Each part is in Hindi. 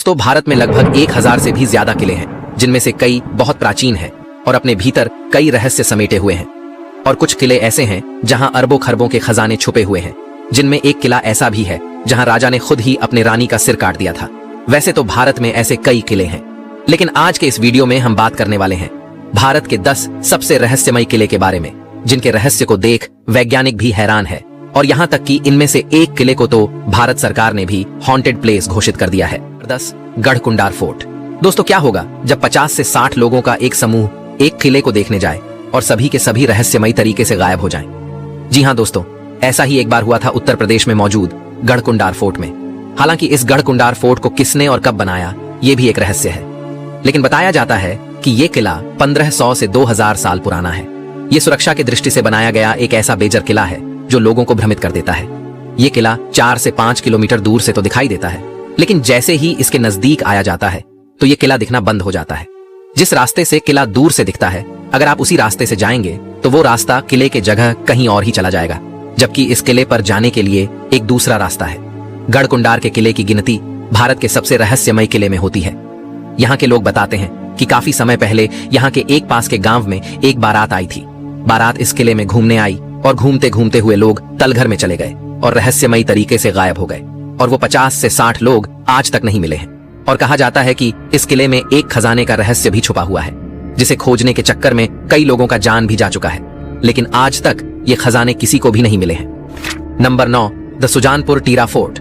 दोस्तों, भारत में लगभग 1000 से भी ज्यादा किले हैं, जिनमें से कई बहुत प्राचीन हैं और अपने भीतर कई रहस्य समेटे हुए हैं। और कुछ किले ऐसे हैं जहां अरबों खरबों के खजाने छुपे हुए हैं, जिनमें एक किला ऐसा भी है जहां राजा ने खुद ही अपने रानी का सिर काट दिया था। वैसे तो भारत में ऐसे कई किले हैं, लेकिन आज के इस वीडियो में हम बात करने वाले हैं भारत के 10 सबसे रहस्यमयी किले के बारे में, जिनके रहस्य को देख वैज्ञानिक भी हैरान है। और यहाँ तक कि इनमें से एक किले को तो भारत सरकार ने भी हॉन्टेड प्लेस घोषित कर दिया है। 10 गढ़कुंडार फोर्ट। दोस्तों, क्या होगा जब 50 से 60 लोगों का एक समूह एक किले को देखने जाए और सभी के सभी रहस्यमयी तरीके से गायब हो जाएं? जी हाँ दोस्तों, ऐसा ही एक बार हुआ था उत्तर प्रदेश में मौजूद गढ़कुंडार फोर्ट में। हालांकि इस गढ़कुंडार फोर्ट को किसने और कब बनाया, ये भी एक रहस्य है, लेकिन बताया जाता है कि ये किला 1500 से 2000 साल पुराना है। ये सुरक्षा की दृष्टि से बनाया गया एक ऐसा बेजर किला है जो लोगों को भ्रमित कर देता है। ये किला 4 से 5 किलोमीटर दूर से तो दिखाई देता है, लेकिन जैसे ही इसके नजदीक आया जाता है तो ये किला दिखना बंद हो जाता है। जिस रास्ते से किला दूर से दिखता है, अगर आप उसी रास्ते से जाएंगे तो वो रास्ता किले के जगह कहीं और ही चला जाएगा, जबकि इस किले पर जाने के लिए एक दूसरा रास्ता है। गढ़कुंडार के किले की गिनती भारत के सबसे रहस्यमयी किले में होती है। यहाँ के लोग बताते हैं कि काफी समय पहले यहाँ के एक पास के गांव में एक बारात आई थी। बारात इस किले में घूमने आई और घूमते घूमते हुए लोग तलघर में चले गए और रहस्यमयी तरीके से गायब हो गए, और वो 50 से 60 लोग आज तक नहीं मिले हैं। और कहा जाता है कि इस किले में एक खजाने का रहस्य भी छुपा हुआ है, जिसे खोजने के चक्कर में कई लोगों का जान भी जा चुका है, लेकिन आज तक ये खजाने किसी को भी नहीं मिले हैं। Number 9 the Sujanpur टीरा fort.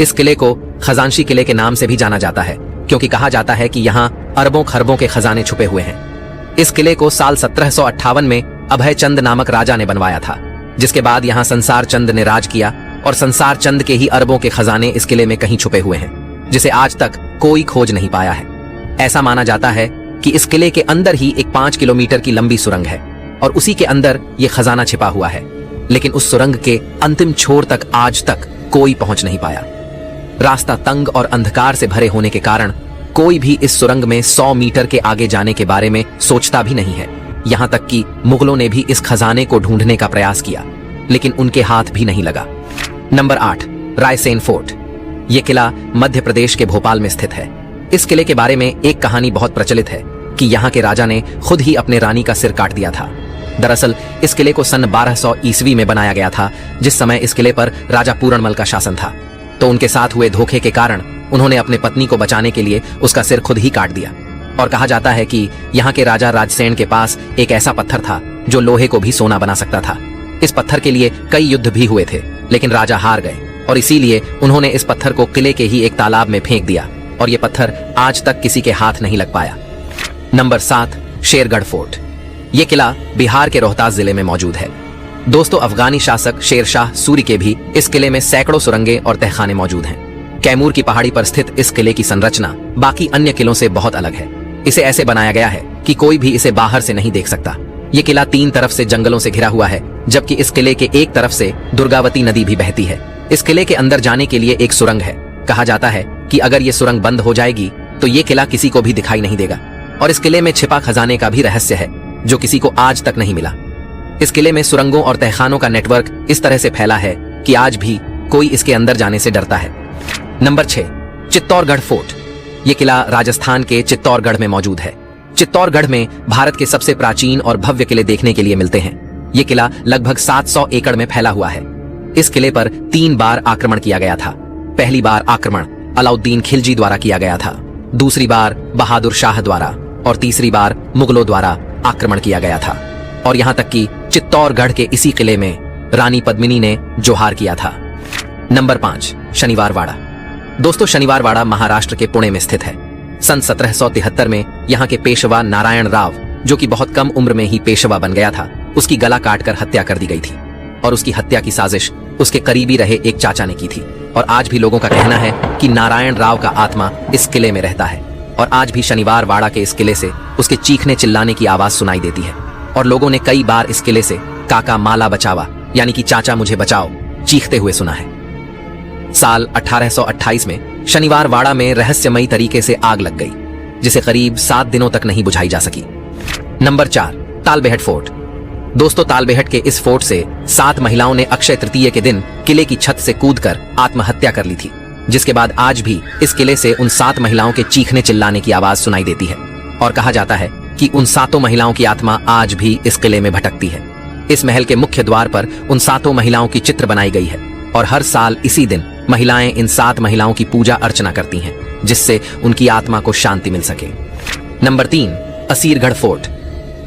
इस किले को खजांशी किले के नाम से भी जाना जाता है, क्योंकि कहा जाता है कि यहाँ अरबों खरबों के खजाने छुपे हुए हैं। इस किले को साल 1758 में अभय चंद नामक राजा ने बनवाया था, जिसके बाद यहाँ संसार चंद ने राज किया, और संसार चंद के ही अरबों के खजाने इस किले में कहीं छुपे हुए हैं, जिसे आज तक कोई खोज नहीं पाया है। ऐसा माना जाता है कि इस किले के अंदर ही एक 5 किलोमीटर की लंबी सुरंग है, और उसी के अंदर ये खजाना छिपा हुआ है, लेकिन उस सुरंग के अंतिम छोर तक आज तक कोई पहुंच नहीं पाया। रास्ता तंग और अंधकार से भरे होने के कारण कोई भी इस सुरंग में 100 मीटर के आगे जाने के बारे में सोचता भी नहीं है। यहाँ तक कि मुगलों ने भी इस खजाने को ढूंढने का प्रयास किया, लेकिन उनके हाथ भी नहीं लगा। Number 8 Raisen fort. यह किला मध्य प्रदेश के भोपाल में स्थित है। इस किले के बारे में एक कहानी बहुत प्रचलित है कि यहाँ के राजा ने खुद ही अपने रानी का सिर काट दिया था। दरअसल इस किले को सन 1200 ईस्वी में बनाया गया था, जिस समय इस किले पर राजा पूरणमल का शासन था। तो उनके साथ हुए धोखे के कारण उन्होंने अपने पत्नी को बचाने के लिए उसका सिर खुद ही काट दिया। और कहा जाता है कि यहाँ के राजा राजसेन के पास एक ऐसा पत्थर था जो लोहे को भी सोना बना सकता था। इस पत्थर के लिए कई युद्ध भी हुए थे, लेकिन राजा हार गए, और इसीलिए उन्होंने इस पत्थर को किले के ही एक तालाब में फेंक दिया, और ये पत्थर आज तक किसी के हाथ नहीं लग पाया। Number 7 Shergarh fort. ये किला बिहार के रोहतास जिले में मौजूद है। दोस्तों, अफगानी शासक शेरशाह सूरी के भी इस किले में सैकड़ों सुरंगें और तहखाने मौजूद हैं। कैमूर की पहाड़ी पर स्थित इस किले की संरचना बाकी अन्य किलों से बहुत अलग है। इसे ऐसे बनाया गया है कि कोई भी इसे बाहर से नहीं देख सकता। ये किला 3 तरफ से जंगलों से घिरा हुआ है, जबकि इस किले के एक तरफ से दुर्गावती नदी भी बहती है। इस किले के अंदर जाने के लिए एक सुरंग है। कहा जाता है कि अगर ये सुरंग बंद हो जाएगी तो ये किला किसी को भी दिखाई नहीं देगा। और इस किले में छिपा खजाने का भी रहस्य है, जो किसी को आज तक नहीं मिला। इस किले में सुरंगों और तहखानों का नेटवर्क इस तरह से फैला है कि आज भी कोई इसके अंदर जाने से डरता है। Number 6 Chittorgarh fort. यह किला राजस्थान के चित्तौड़गढ़ में मौजूद है। चित्तौड़गढ़ में भारत के सबसे प्राचीन और भव्य किले देखने के लिए मिलते हैं। यह किला लगभग 700 एकड़ में फैला हुआ है। इस किले पर 3 बार आक्रमण किया गया था। पहली बार आक्रमण अलाउद्दीन खिलजी द्वारा किया गया था, दूसरी बार बहादुर शाह द्वारा, और तीसरी बार मुगलों द्वारा आक्रमण किया गया था। और यहाँ तक कि चित्तौड़गढ़ के इसी किले में रानी पद्मिनी ने जोहार किया था। नंबर 5 शनिवारवाड़ा। दोस्तों, शनिवारवाड़ा महाराष्ट्र के पुणे में स्थित है। सन 1773 में यहाँ के पेशवा नारायण राव, जो कि बहुत कम उम्र में ही पेशवा बन गया था, उसकी गला काटकर हत्या कर दी गई थी। और उसकी हत्या की साजिश उसके करीबी रहे एक चाचा ने की थी। और आज भी लोगों का कहना है कि नारायण राव का आत्मा इस किले में रहता है, और आज भी शनिवारवाड़ा के इस किले से उसके चीखने चिल्लाने की आवाज सुनाई देती है। और लोगों ने कई बार इस किले से काका माला बचावा, यानी कि चाचा मुझे बचाओ, चीखते हुए सुना है। साल 1828 में शनिवारवाड़ा में रहस्यमयी तरीके से आग लग गई, जिसे करीब 7 दिनों तक नहीं बुझाई जा सकी। Number 4 Talbehat fort. दोस्तों, तालबेहट के इस फोर्ट से 7 महिलाओं ने अक्षय तृतीया के दिन किले की छत से कूदकर आत्महत्या कर ली थी। जिसके बाद आज भी इस किले से उन 7 महिलाओं के चीखने चिल्लाने की आवाज सुनाई देती है और कहा जाता है कि उन 7 महिलाओं की आत्मा आज भी इस किले में भटकती है। इस महल के मुख्य द्वार पर उन 7 महिलाओं की चित्र बनाई गई है और हर साल इसी दिन महिलाएं इन 7 महिलाओं की पूजा अर्चना करती हैं, जिससे उनकी आत्मा को शांति मिल सके। Number 3, Asirgarh fort.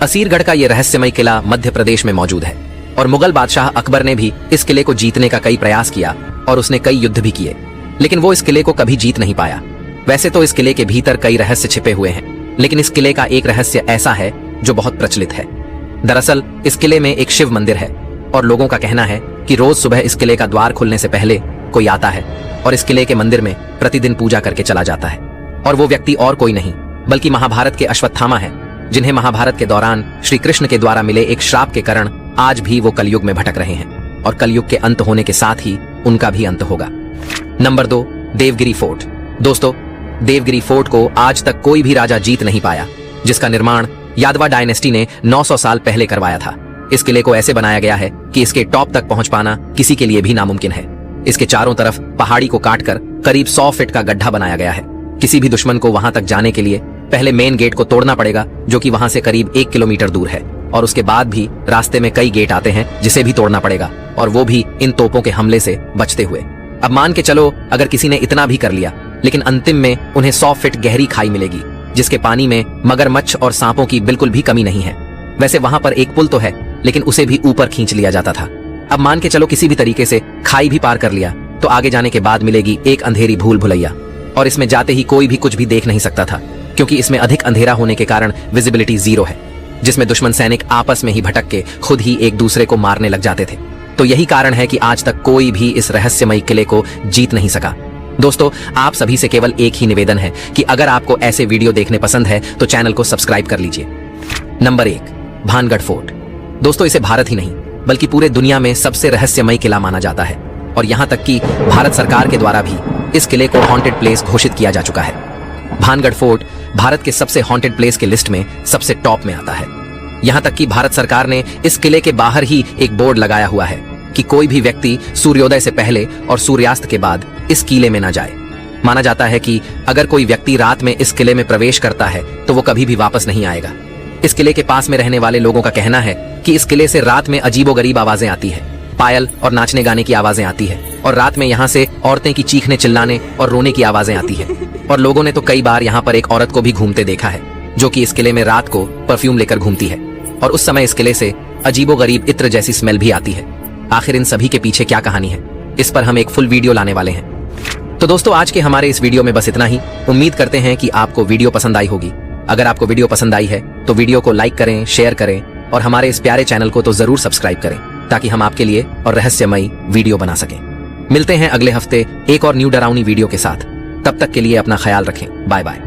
असीरगढ़ का यह रहस्यमय किला मध्य प्रदेश में मौजूद है और मुगल बादशाह अकबर ने भी इस किले को जीतने का कई प्रयास किया और उसने कई युद्ध भी किए, लेकिन वो इस किले को कभी जीत नहीं पाया। वैसे तो इस किले के भीतर कई रहस्य छिपे हुए हैं, लेकिन इस किले का एक रहस्य ऐसा है जो बहुत प्रचलित है। दरअसल इस किले में एक शिव मंदिर है और लोगों का कहना है कि रोज सुबह इस किले का द्वार खुलने से पहले कोई आता है और इस किले के मंदिर में प्रतिदिन पूजा करके चला जाता है। और वो व्यक्ति और कोई नहीं बल्कि महाभारत के अश्वत्थामा है, जिन्हें महाभारत के दौरान श्री कृष्ण के द्वारा मिले एक श्राप के कारण आज भी वो कलयुग में भटक रहे हैं और कलयुग के अंत होने के साथ ही उनका भी अंत होगा। Number 2, Devagiri fort. दोस्तों, देवगिरी फोर्ट को आज तक कोई भी राजा जीत नहीं पाया, जिसका निर्माण यादवा डायनेस्टी ने 900 साल पहले करवाया था। इस किले को ऐसे बनाया गया है कि इसके टॉप तक पहुंच पाना किसी के लिए भी नामुमकिन है। इसके चारों तरफ पहाड़ी को काटकर करीब 100 फीट का गड्ढा बनाया गया है। किसी भी दुश्मन को वहां तक जाने के लिए पहले मेन गेट को तोड़ना पड़ेगा, जो कि वहां से करीब 1 किलोमीटर दूर है, और उसके बाद भी रास्ते में कई गेट आते हैं जिसे भी तोड़ना पड़ेगा, और वो भी इन तोपों के हमले से बचते हुए। अब मान के चलो अगर किसी ने इतना भी कर लिया, लेकिन अंतिम में उन्हें 100 फीट गहरी खाई मिलेगी, जिसके पानी में मगरमच्छ और सांपों की बिल्कुल भी कमी नहीं है। वैसे वहां पर एक पुल तो है, लेकिन उसे भी ऊपर खींच लिया जाता था। अब मान के चलो किसी भी तरीके से खाई भी पार कर लिया, तो आगे जाने के बाद मिलेगी एक अंधेरी भूल भुलैया, और इसमें जाते ही कोई भी कुछ भी देख नहीं सकता था, क्योंकि इसमें अधिक अंधेरा होने के कारण विजिबिलिटी 0 है, जिसमें दुश्मन सैनिक आपस में ही भटक के खुद ही एक दूसरे को मारने लग जाते थे। तो यही कारण है कि आज तक कोई भी इस रहस्यमयी किले को जीत नहीं सका। दोस्तों, आप सभी से केवल एक ही निवेदन है कि अगर आपको ऐसे वीडियो देखने पसंद है तो चैनल को सब्सक्राइब कर लीजिए। Number 1, Bhangarh fort. दोस्तों, इसे भारत ही नहीं बल्कि पूरे दुनिया में सबसे रहस्यमयी किला माना जाता है, और यहाँ तक कि भारत सरकार के द्वारा भी इस किले को हॉन्टेड प्लेस घोषित किया जा चुका है। भानगढ़ फोर्ट भारत के सबसे हॉन्टेड प्लेस के लिस्ट में सबसे टॉप में आता है। यहाँ तक कि भारत सरकार ने इस किले के बाहर ही एक बोर्ड लगाया हुआ है कि कोई भी व्यक्ति सूर्योदय से पहले और सूर्यास्त के बाद इस किले में न जाए। माना जाता है कि अगर कोई व्यक्ति रात में इस किले में प्रवेश करता है तो वो कभी भी वापस नहीं आएगा। इस किले के पास में रहने वाले लोगों का कहना है कि इस किले से रात में अजीबोगरीब आवाजें आती है, पायल और नाचने गाने की आवाजें आती है, और रात में यहाँ से औरतें की चीखने चिल्लाने और रोने की आवाजें आती है। और लोगों ने तो कई बार यहाँ पर एक औरत को भी घूमते देखा है, जो कि इस किले में रात को परफ्यूम लेकर घूमती है, और उस समय इस किले से अजीबोगरीब इत्र जैसी स्मेल भी आती है। आखिर इन सभी के पीछे क्या कहानी है, इस पर हम एक फुल वीडियो लाने वाले हैं। तो दोस्तों, आज के हमारे इस वीडियो में बस इतना ही। उम्मीद करते हैं कि आपको वीडियो पसंद आई होगी। अगर आपको वीडियो पसंद आई है तो वीडियो को लाइक करें, शेयर करें, और हमारे इस प्यारे चैनल को तो जरूर सब्सक्राइब करें, ताकि हम आपके लिए और रहस्यमयी वीडियो बना सकें। मिलते हैं अगले हफ्ते एक और न्यू डरावनी वीडियो के साथ। तब तक के लिए अपना ख्याल रखें। Bye bye.